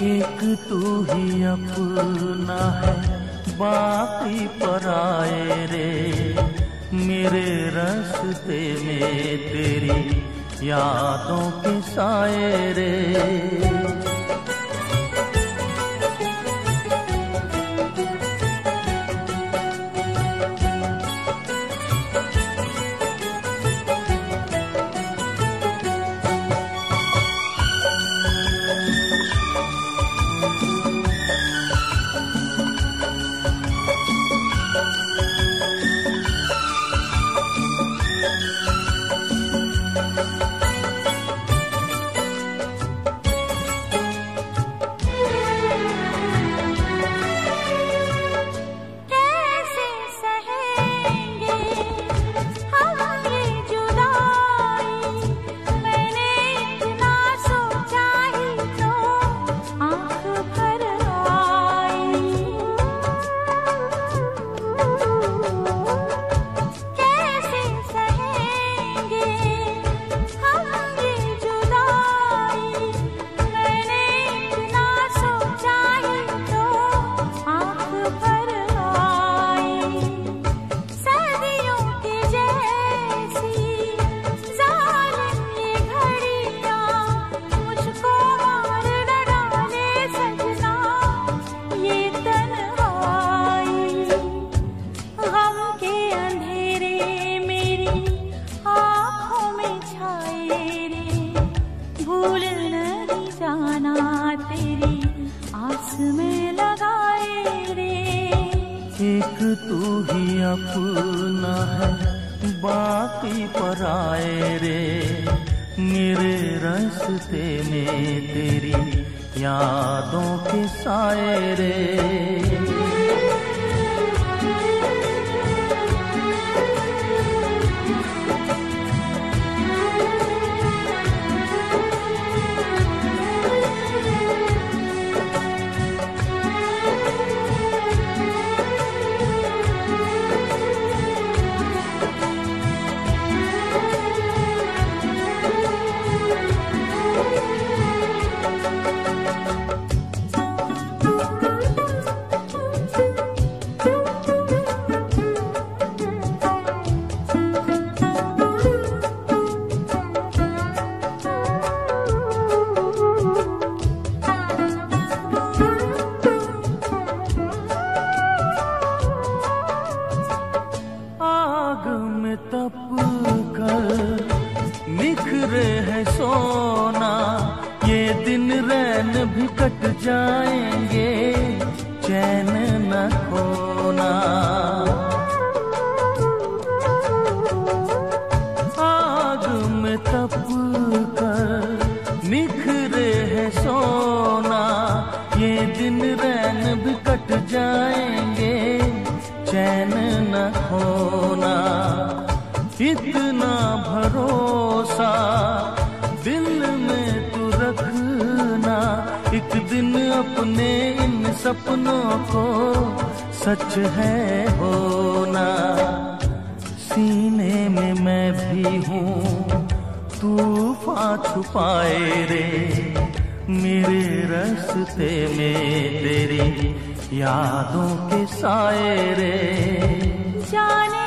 एक तू ही अपना है, बाकी पराए रे। मेरे रास्ते में तेरी यादों के साए रे। एक तू ही अपना है, बाकी पराए रे। मेरे रास्ते में तेरी यादों के साए रे। तप कर निखरे है सोना, ये दिन रैन भी कट जाएंगे, चैन न खोना। आग में तप कर निखरे है सोना, ये दिन रैन भी कट जाएंगे, चैन न खोना। इतना भरोसा दिल में तू रखना, एक दिन अपने इन सपनों को सच है होना। सीने में मैं भी हूँ, तूफान छुपाए रे। मेरे रास्ते में तेरी यादों के साए रे। जाने